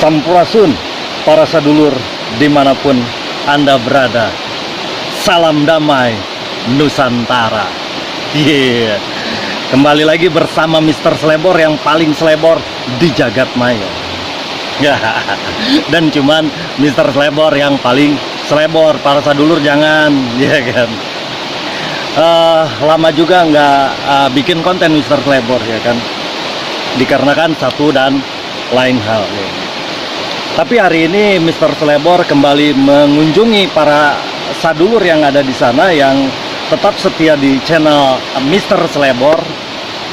Sampurasun, para sadulur dimanapun Anda berada. Salam damai Nusantara. Yeah. Kembali lagi bersama Mr. Slebor yang paling slebor di jagat maya. Dan cuman Mr. Slebor yang paling slebor, para sadulur jangan, ya kan. Lama juga nggak bikin konten Mr. Slebor, ya kan. Dikarenakan satu dan lain hal. Ya. Tapi hari ini Mr. Slebor kembali mengunjungi para sadulur yang ada di sana yang tetap setia di channel Mr. Slebor,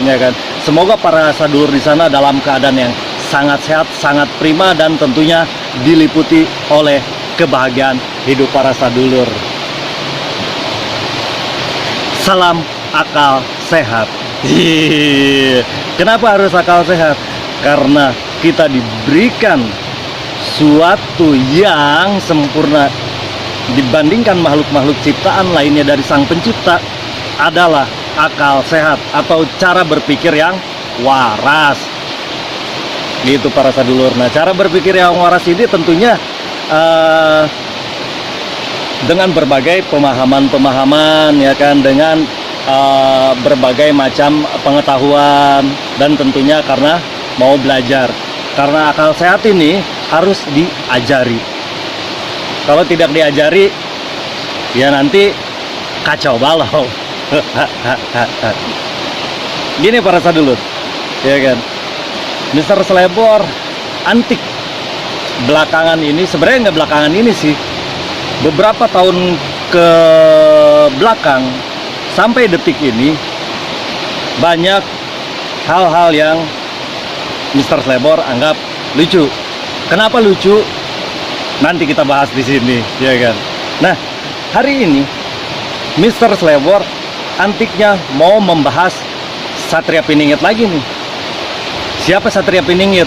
ya kan. Semoga para sadulur di sana dalam keadaan yang sangat sehat, sangat prima, dan tentunya diliputi oleh kebahagiaan hidup para sadulur. Salam akal sehat. Kenapa harus akal sehat? Karena kita diberikan suatu yang sempurna dibandingkan makhluk-makhluk ciptaan lainnya dari Sang Pencipta adalah akal sehat atau cara berpikir yang waras. Gitu para sadulur. Nah, cara berpikir yang waras ini tentunya dengan berbagai pemahaman-pemahaman, ya kan, dengan berbagai macam pengetahuan, dan tentunya karena mau belajar. Karena akal sehat ini harus diajari. Kalau tidak diajari, ya nanti kacau balau. Gini para sadulur, ya kan, Mr. Slebor antik belakangan ini, sebenarnya nggak belakangan ini sih, beberapa tahun ke belakang sampai detik ini banyak hal-hal yang Mr. Slebor anggap lucu. Kenapa lucu? Nanti kita bahas di sini, ya kan. Nah, hari ini Mr. Slebor antiknya mau membahas Satria Piningit lagi nih. Siapa Satria Piningit?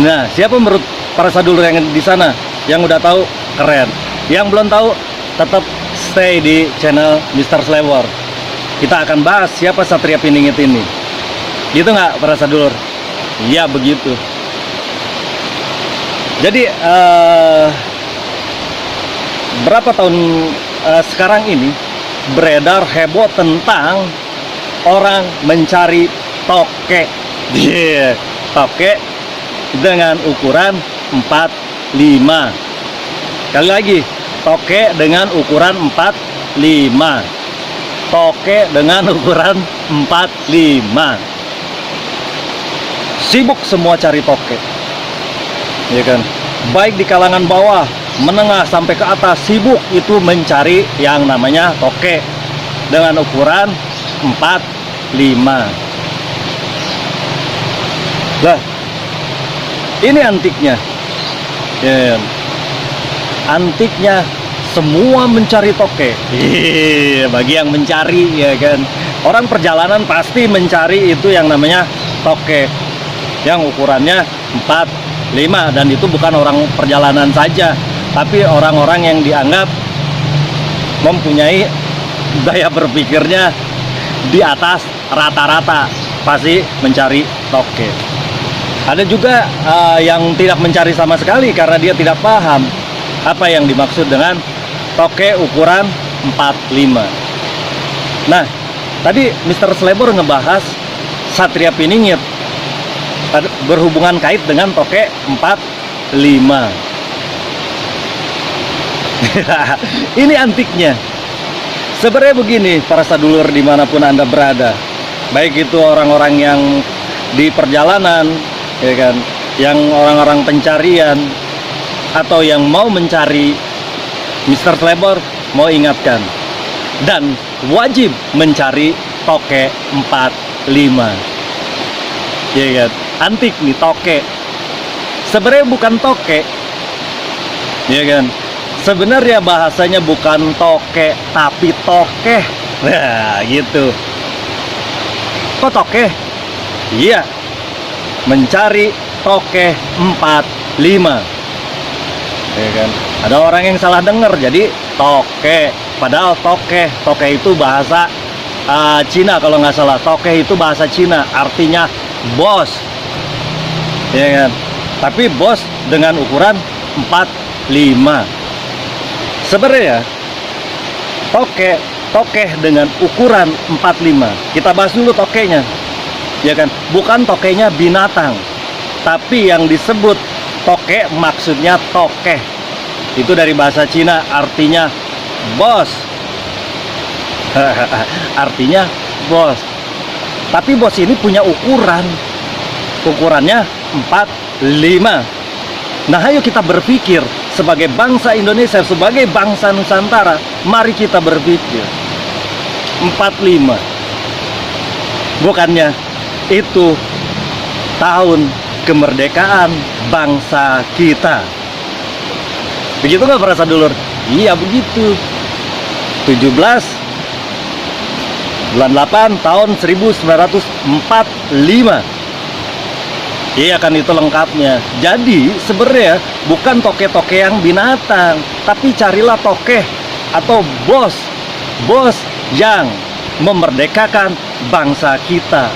Nah, siapa menurut para sadulur yang di sana? Yang udah tahu keren. Yang belum tahu tetap stay di channel Mr. Slebor. Kita akan bahas siapa Satria Piningit ini. Gitu nggak para sadulur? Iya begitu. Jadi berapa tahun sekarang ini beredar heboh tentang orang mencari tokek. Yeah. Tokek dengan ukuran 45. Kali lagi, tokek dengan ukuran 45. Tokek dengan ukuran 45. Sibuk semua cari tokek, ya kan. Baik di kalangan bawah, menengah sampai ke atas, sibuk itu mencari yang namanya tokek dengan ukuran 45. Lah, ini antiknya, ya, antiknya semua mencari tokek. Bagi yang mencari, ya kan, orang perjalanan pasti mencari itu yang namanya tokek yang ukurannya 45, dan itu bukan orang perjalanan saja, tapi orang-orang yang dianggap mempunyai daya berpikirnya di atas rata-rata pasti mencari tokek. Ada juga yang tidak mencari sama sekali karena dia tidak paham apa yang dimaksud dengan tokek ukuran 45. Nah, tadi Mr. Slebor ngebahas Satria Piningit berhubungan kait dengan tokek 45. Ini antiknya. Sebenarnya begini para sadulur dimanapun Anda berada, baik itu orang-orang yang di perjalanan, ya kan, yang orang-orang pencarian, atau yang mau mencari, Mr. Slebor mau ingatkan dan wajib mencari tokek 45, ya kan. Antik nih tokek. Sebenarnya bukan tokek, ya kan. Sebenarnya bahasanya bukan tokek tapi tokeh. Nah, gitu. Kok tokeh? Iya. Mencari tokeh 45. Ya kan. Ada orang yang salah dengar jadi tokek. Padahal tokeh itu bahasa Cina kalau nggak salah. Tokeh itu bahasa Cina, artinya bos. Ya kan. tapi bos dengan ukuran 45. Sebenarnya tokeh dengan ukuran 45. Kita bahas dulu tokehnya, ya kan? Bukan tokehnya binatang, tapi yang disebut tokeh maksudnya tokeh. Itu dari bahasa Cina, artinya bos. Artinya bos. Tapi bos ini punya ukurannya 45. Nah, ayo kita berpikir sebagai bangsa Indonesia, sebagai bangsa Nusantara, mari kita berpikir 45. Bukannya itu tahun kemerdekaan bangsa kita. Begitu nggak para sadulur? Iya begitu. 17/8 tahun 1945. Iya kan, itu lengkapnya. Jadi sebenarnya bukan tokeh-tokeh yang binatang, tapi carilah tokeh atau bos yang memerdekakan bangsa kita.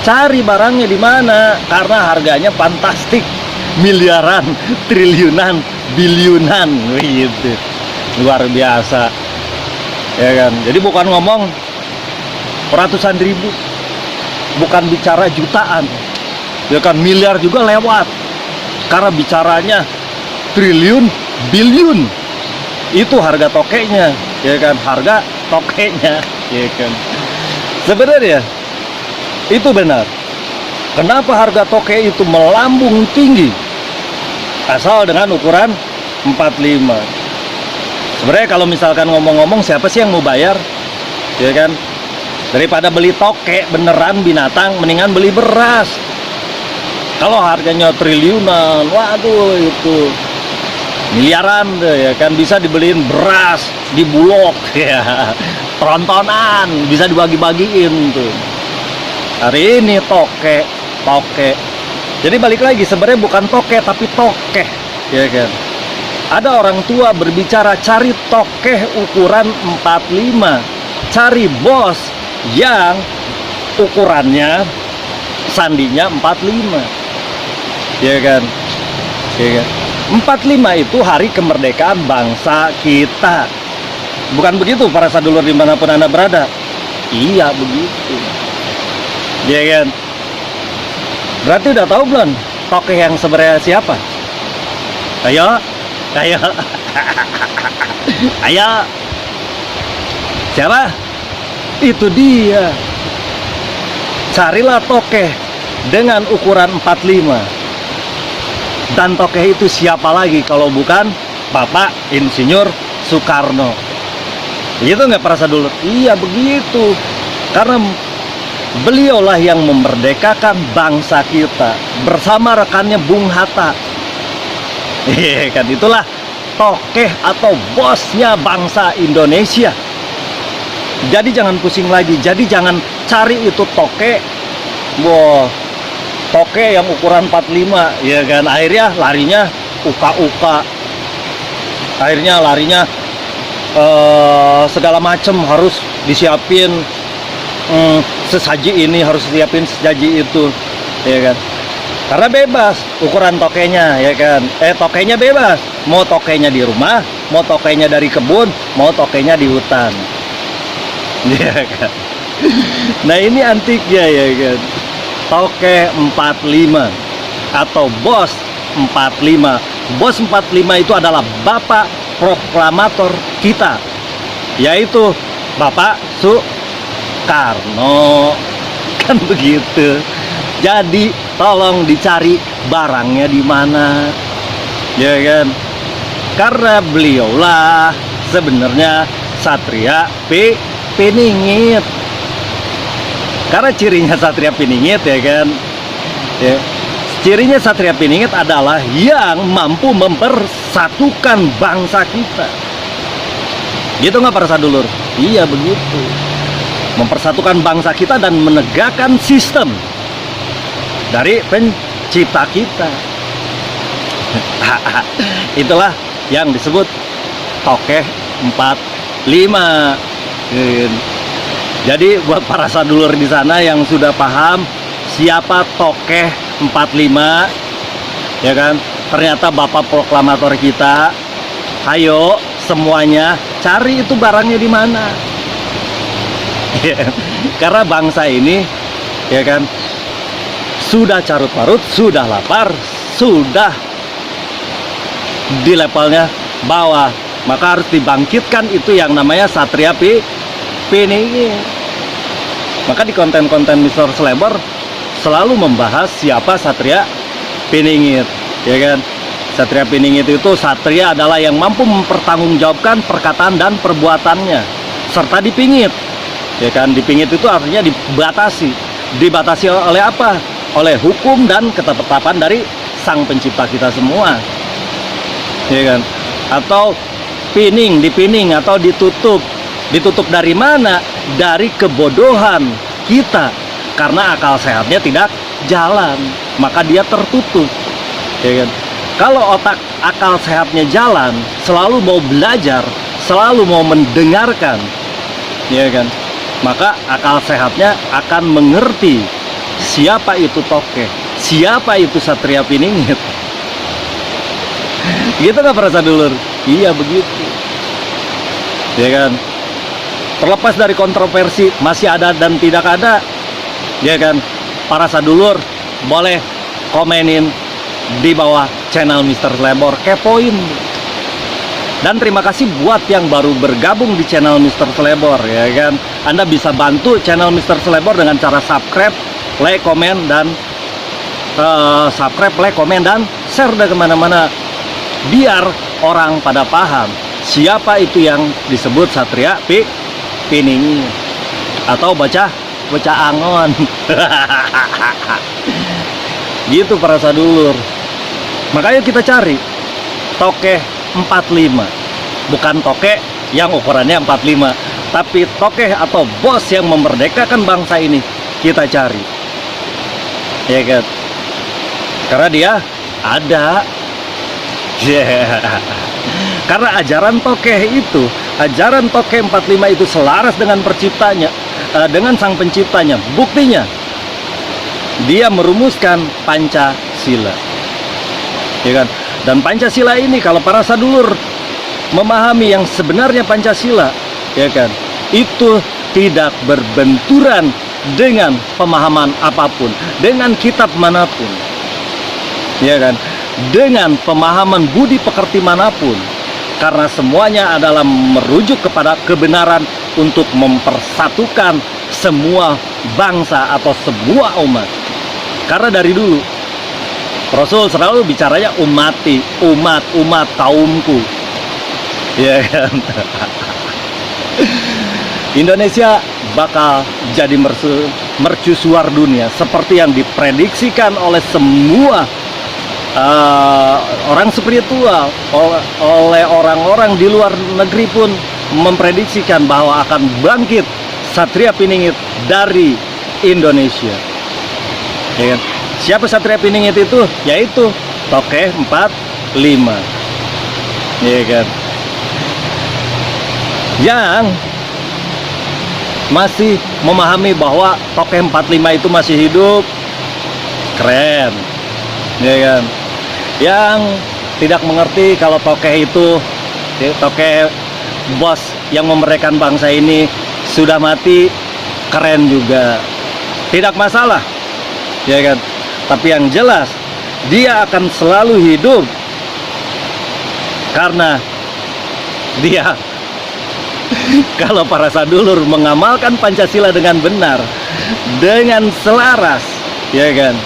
Cari barangnya di mana, karena harganya fantastik, miliaran, triliunan, biliunan, gitu. Luar biasa, ya kan. Jadi bukan ngomong ratusan ribu, bukan bicara jutaan, ya kan, miliar juga lewat, karena bicaranya triliun, biliun. Itu harga tokeknya, ya kan, harga tokeknya, ya kan. Sebenarnya itu benar. Kenapa harga tokek itu melambung tinggi? Asal dengan ukuran 45. Sebenarnya kalau misalkan ngomong-ngomong, siapa sih yang mau bayar, ya kan? Daripada beli tokek beneran binatang, mendingan beli beras. Kalau harganya triliunan, waduh, itu miliaran deh, ya kan, bisa dibeliin beras di Bulog, ya, trontonan, bisa dibagi-bagiin tuh. Hari ini tokek. Jadi balik lagi, sebenarnya bukan tokek tapi tokeh, ya kan. Ada orang tua berbicara cari tokeh ukuran 45, cari bos yang ukurannya sandinya 45, ya kan. 45 itu hari kemerdekaan bangsa kita. Bukan begitu para sadulur dimanapun Anda berada? Iya begitu, ya kan. Berarti udah tahu belum tokeh yang sebenarnya siapa? Ayo siapa? Itu dia. Carilah tokeh dengan ukuran 45. Dan tokeh itu siapa lagi kalau bukan Bapak Insinyur Soekarno? Begitu nggak para sadulur? Iya begitu. Karena beliaulah yang memerdekakan bangsa kita bersama rekannya Bung Hatta. Iya kan, itulah tokeh atau bosnya bangsa Indonesia. Jadi jangan pusing lagi. Jadi jangan cari itu tokeh. Wah, tokeh yang ukuran 45, ya kan. Akhirnya larinya uka-uka. Akhirnya larinya segala macam harus disiapin. Sesaji ini harus siapin sesaji itu, ya kan. Karena bebas ukuran tokenya, ya kan. Tokenya bebas, mau tokenya di rumah, mau tokenya dari kebun, mau tokenya di hutan, ya kan. Nah ini antiknya, ya kan. Tokeh 45 atau bos 45. Bos 45 itu adalah bapak proklamator kita, yaitu Bapak Soekarno, kan begitu. Jadi tolong dicari barangnya di mana, ya kan. Karena beliaulah sebenarnya Satria Piningit. Karena cirinya Satria Piningit, ya kan, ya. Cirinya Satria Piningit adalah yang mampu mempersatukan bangsa kita. Gitu nggak para sadulur? Iya begitu. Mempersatukan bangsa kita dan menegakkan sistem dari pencipta kita. Itulah yang disebut tokeh 45. Jadi buat para sadulur di sana yang sudah paham siapa tokeh 45, ya kan? Ternyata bapak proklamator kita, ayo semuanya cari itu barangnya di mana. Karena bangsa ini, ya kan, sudah carut marut, sudah lapar, sudah di levelnya bawah, maka harus dibangkitkan itu yang namanya Satria Piningit. Maka di konten-konten Mr. Slebor selalu membahas siapa Satria Piningit, ya kan? Satria Piningit itu satria adalah yang mampu mempertanggungjawabkan perkataan dan perbuatannya, serta dipingit, ya kan? Dipingit itu artinya dibatasi oleh apa? Oleh hukum dan ketetapan dari Sang Pencipta kita semua, ya kan? Atau dipining atau ditutup dari mana? Dari kebodohan kita, karena akal sehatnya tidak jalan, maka dia tertutup, ya kan? Kalau akal sehatnya jalan, selalu mau belajar, selalu mau mendengarkan, ya kan, maka akal sehatnya akan mengerti siapa itu Tokeh, siapa itu Satria Piningit. Gitu nggak para sadulur? Iya begitu, ya kan. Terlepas dari kontroversi masih ada dan tidak ada, ya kan, para sadulur boleh komenin di bawah channel Mr. Slebor, kepoin. Dan terima kasih buat yang baru bergabung di channel Mr. Slebor, ya kan. Anda bisa bantu channel Mr. Slebor dengan cara subscribe, like, komen, dan share deh kemana-mana, biar orang pada paham siapa itu yang disebut Satria Piningit, atau baca angon. Gitu para sadulur. Makanya kita cari Tokeh 45, bukan Tokeh yang ukurannya 45, tapi Tokeh atau bos yang memerdekakan bangsa ini kita cari, ya kan? Karena dia ada. Karena ajaran Tokeh itu, ajaran Tokeh 45 itu selaras dengan penciptanya, dengan Sang Penciptanya. Buktinya dia merumuskan Pancasila, ya kan? Dan Pancasila ini, kalau para sadulur memahami yang sebenarnya Pancasila, ya kan, itu tidak berbenturan dengan pemahaman apapun, dengan kitab manapun, ya kan, dengan pemahaman budi pekerti manapun, karena semuanya adalah merujuk kepada kebenaran untuk mempersatukan semua bangsa atau semua umat. Karena dari dulu Rasul selalu bicaranya umat kaumku, ya kan? Indonesia bakal jadi mercusuar dunia seperti yang diprediksikan oleh semua orang spiritual, oleh orang-orang di luar negeri pun memprediksikan bahwa akan bangkit Satria Piningit dari Indonesia, ya kan? Siapa Satria Piningit itu? Yaitu Tokeh 45, ya kan? Yang masih memahami bahwa Tokeh 45 itu masih hidup, keren, ya kan? Yang tidak mengerti kalau Tokeh itu, Tokeh bos yang memerdekakan bangsa ini sudah mati, keren juga, tidak masalah, ya kan? Tapi yang jelas dia akan selalu hidup karena dia kalau para sadulur mengamalkan Pancasila dengan benar, dengan selaras, ya kan,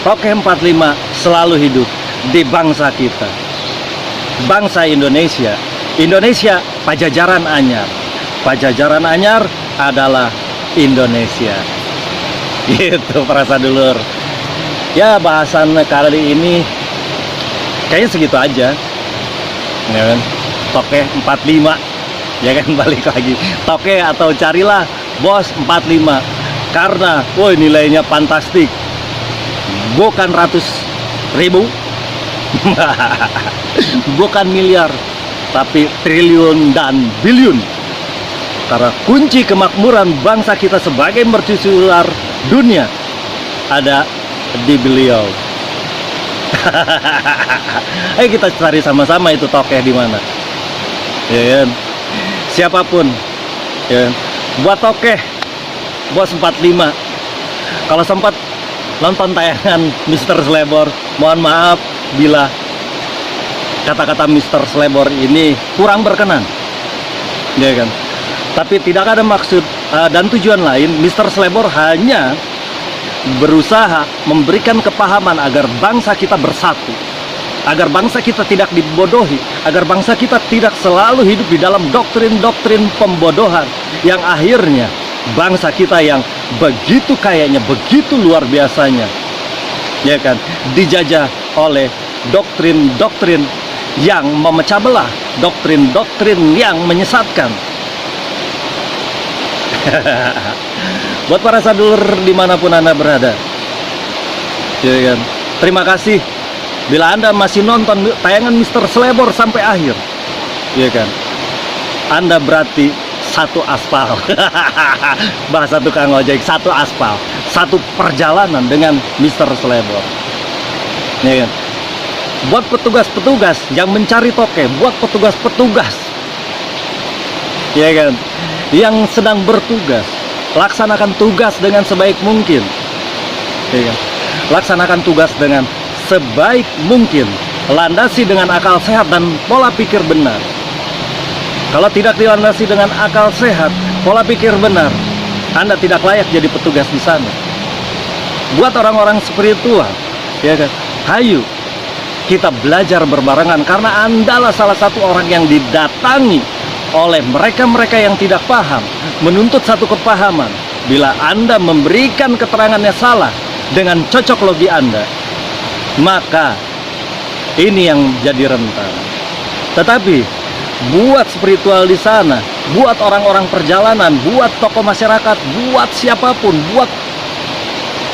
Tokeh 45 selalu hidup di bangsa kita, bangsa Indonesia. Indonesia Pajajaran Anyar, Pajajaran Anyar adalah Indonesia. Gitu para sadulur. Ya, bahasan kali ini kayaknya segitu aja, ya kan? Tokeh 45, ya kan, balik lagi Tokeh atau carilah bos 45, karena woi nilainya fantastik, bukan ratus ribu, bukan miliar, tapi triliun dan biliun. Karena kunci kemakmuran bangsa kita sebagai mercusuar dunia ada di beliau. Ayo kita cari sama-sama itu tokoh di mana. Ya kan? Siapapun. Ya. Buat tokoh Bos 45. Kalau sempat nonton tayangan Mr. Slebor, mohon maaf bila kata-kata Mr. Slebor ini kurang berkenan. Ya kan? Tapi tidak ada maksud dan tujuan lain. Mr. Slebor hanya berusaha memberikan kepahaman agar bangsa kita bersatu, agar bangsa kita tidak dibodohi, agar bangsa kita tidak selalu hidup di dalam doktrin-doktrin pembodohan yang akhirnya bangsa kita yang begitu kayanya, begitu luar biasanya, ya kan, dijajah oleh doktrin-doktrin yang memecah belah, doktrin-doktrin yang menyesatkan. Buat para sadulur dimanapun Anda berada, ya kan, terima kasih bila Anda masih nonton tayangan Mr. Slebor sampai akhir, ya kan. Anda berarti satu aspal. Bahasa tukang ojek, satu aspal, satu perjalanan dengan Mr. Slebor, ya kan. Buat petugas-petugas yang mencari toke, buat petugas-petugas, ya kan, yang sedang bertugas, laksanakan tugas dengan sebaik mungkin, ya kan? Laksanakan tugas dengan sebaik mungkin, landasi dengan akal sehat dan pola pikir benar. Kalau tidak dilandasi dengan akal sehat, pola pikir benar, Anda tidak layak jadi petugas di sana. Buat orang-orang spiritual, ya kan, hayu kita belajar berbarengan, karena Andalah salah satu orang yang didatangi oleh mereka-mereka yang tidak paham, menuntut satu kepahaman. Bila Anda memberikan keterangannya salah dengan cocok logi Anda, maka ini yang jadi rentan. Tetapi buat spiritual di sana, buat orang-orang perjalanan, buat tokoh masyarakat, buat siapapun, buat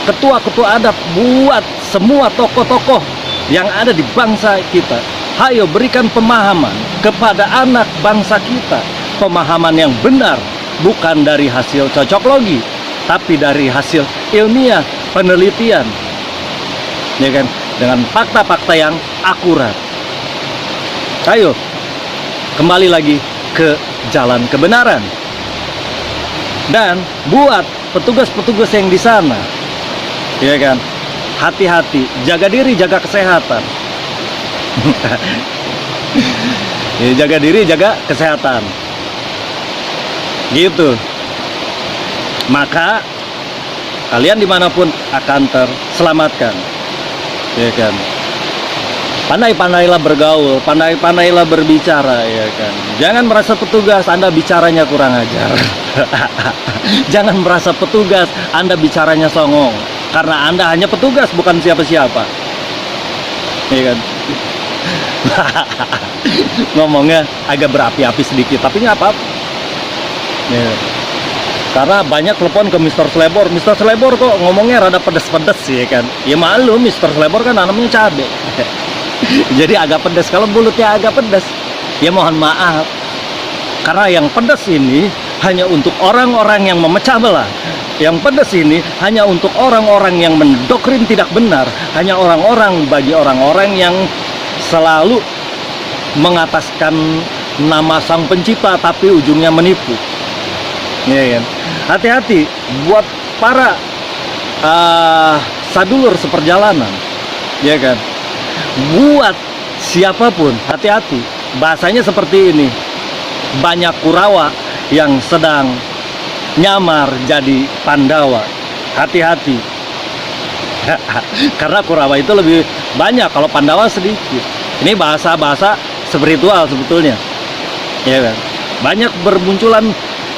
ketua-ketua adat, buat semua tokoh-tokoh yang ada di bangsa kita, ayo berikan pemahaman kepada anak bangsa kita, pemahaman yang benar, bukan dari hasil cocok logi, tapi dari hasil ilmiah, penelitian, ya kan, dengan fakta-fakta yang akurat. Ayo kembali lagi ke jalan kebenaran. Dan buat petugas-petugas yang di sana, ya kan, hati-hati, jaga diri, jaga kesehatan. Ya, jaga diri, jaga kesehatan, gitu. Maka kalian dimanapun akan terselamatkan, ya kan. Pandai-pandailah bergaul, pandai-pandailah berbicara, ya kan. Jangan merasa petugas Anda bicaranya kurang ajar. Jangan merasa petugas Anda bicaranya songong, karena Anda hanya petugas, bukan siapa-siapa, ya kan. Ngomongnya agak berapi-api sedikit, tapi nggak apa-apa, ya. Karena banyak telepon ke Mr. Slebor, Mr. Slebor kok ngomongnya rada pedes-pedes, ya kan. Ya malu, Mr. Slebor kan namanya cabe. Jadi agak pedes, kalau mulutnya agak pedes, ya mohon maaf. Karena yang pedes ini hanya untuk orang-orang yang memecah belah. Yang pedes ini hanya untuk orang-orang yang mendoktrin tidak benar, hanya orang-orang bagi orang-orang yang selalu mengataskan nama Sang Pencipta tapi ujungnya menipu, ya kan. Hati-hati buat para sadulur seperjalanan, ya kan. Buat siapapun hati-hati, bahasanya seperti ini. Banyak Kurawa yang sedang nyamar jadi Pandawa, hati-hati. Karena Kurawa itu lebih banyak, kalau Pandawa sedikit. Ini bahasa-bahasa spiritual sebetulnya, ya kan. Banyak bermunculan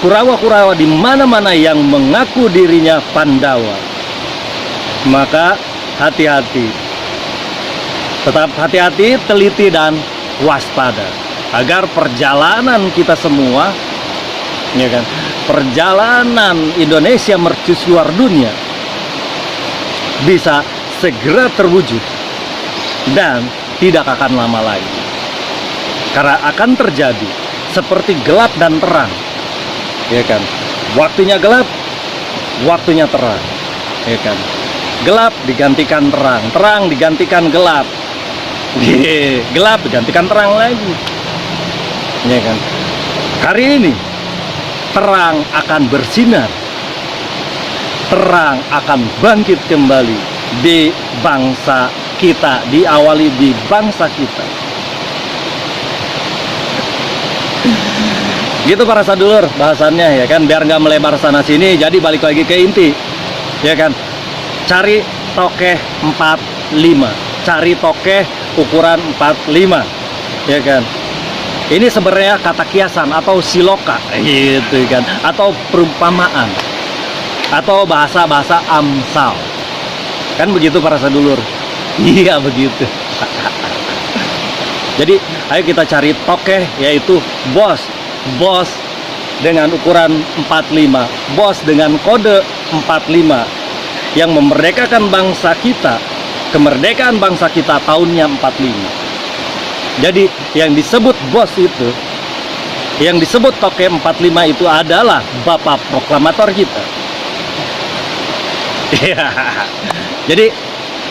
Kurawa-Kurawa di mana-mana yang mengaku dirinya Pandawa. Maka hati-hati, tetap hati-hati, teliti dan waspada, agar perjalanan kita semua, ya kan, perjalanan Indonesia mercusuar dunia bisa segera terwujud dan tidak akan lama lagi. Karena akan terjadi seperti gelap dan terang, ya kan. Waktunya gelap, waktunya terang, ya kan. gelap digantikan terang, terang digantikan gelap, gelap digantikan terang lagi, ya kan? Hari ini terang akan bersinar, terang akan bangkit kembali di bangsa kita, diawali di bangsa kita. Gitu para sadulur bahasannya, ya kan, biar nggak melebar sana sini. Jadi balik lagi ke inti, ya kan, cari tokeh 45, cari tokeh ukuran 45, ya kan. Ini sebenarnya kata kiasan atau siloka gitu kan, atau perumpamaan, atau bahasa-bahasa Amsal, kan begitu para sadulur. Iya begitu. Jadi ayo kita cari tokeh, yaitu bos dengan ukuran 45, bos dengan kode 45 yang memerdekakan bangsa kita, kemerdekaan bangsa kita tahunnya 45. Jadi yang disebut bos itu, yang disebut tokeh 45 itu adalah bapak proklamator kita. Jadi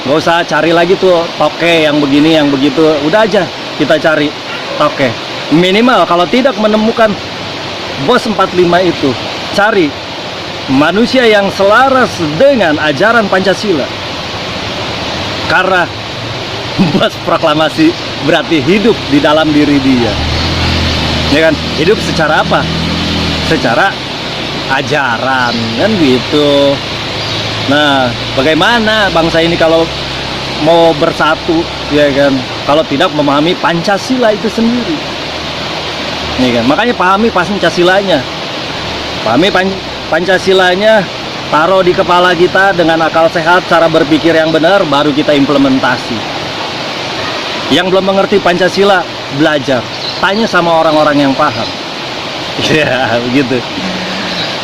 nggak usah cari lagi tuh tokeh yang begini yang begitu, udah aja kita cari tokeh. Minimal kalau tidak menemukan bos 45 itu, cari manusia yang selaras dengan ajaran Pancasila. Karena bos proklamasi berarti hidup di dalam diri dia, ya kan? Hidup secara apa? Secara ajaran, kan gitu. Nah, bagaimana bangsa ini kalau mau bersatu, ya kan, kalau tidak memahami Pancasila itu sendiri, ya kan? Makanya pahami Pancasilanya, pahami Pancasilanya, taruh di kepala kita dengan akal sehat, cara berpikir yang benar, baru kita implementasi. Yang belum mengerti Pancasila, belajar, tanya sama orang-orang yang paham. Ya begitu.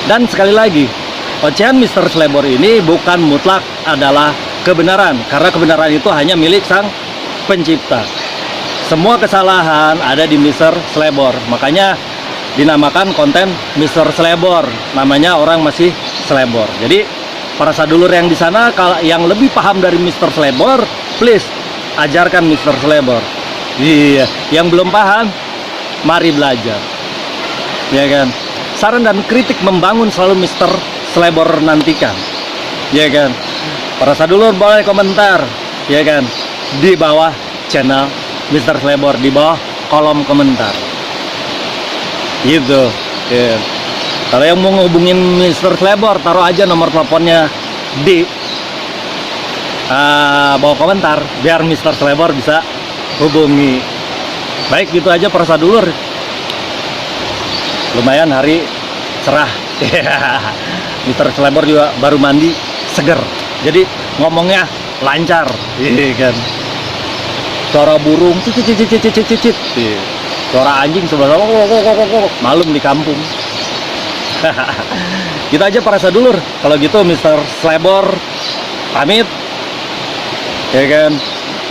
Dan sekali lagi, ocehan Mr. Slebor ini bukan mutlak adalah kebenaran, karena kebenaran itu hanya milik sang pencipta. Semua kesalahan ada di Mr. Slebor, makanya dinamakan konten Mr. Slebor, namanya orang masih Slebor. Jadi para sadulur yang di sana, kalau yang lebih paham dari Mr. Slebor, please ajarkan Mr. Slebor. Iya, yang belum paham, mari belajar, ya kan. Saran dan kritik membangun selalu Mr. Slebor nantikan, ya kan. Para sadulur boleh komentar, ya kan, di bawah channel Mr. Slebor, di bawah kolom komentar, gitu, ya. Kalau yang mau ngehubungin Mr. Slebor, taruh aja nomor teleponnya di bawah komentar, biar Mr. Slebor bisa hubungi. Baik, gitu aja para sadulur. Lumayan hari cerah. Mr. Slebor juga baru mandi, seger, jadi ngomongnya lancar, iya kan. Suara burung cicit, suara anjing sebelah malum di kampung. Gitu aja para sadulur. Kalau gitu Mr. Slebor pamit, ya kan.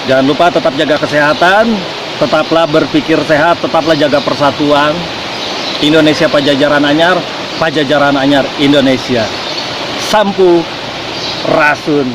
Jangan lupa tetap jaga kesehatan, tetaplah berpikir sehat, tetaplah jaga persatuan. Indonesia Pajajaran Anyar, Pajajaran Anyar Indonesia. Sampu Rasun.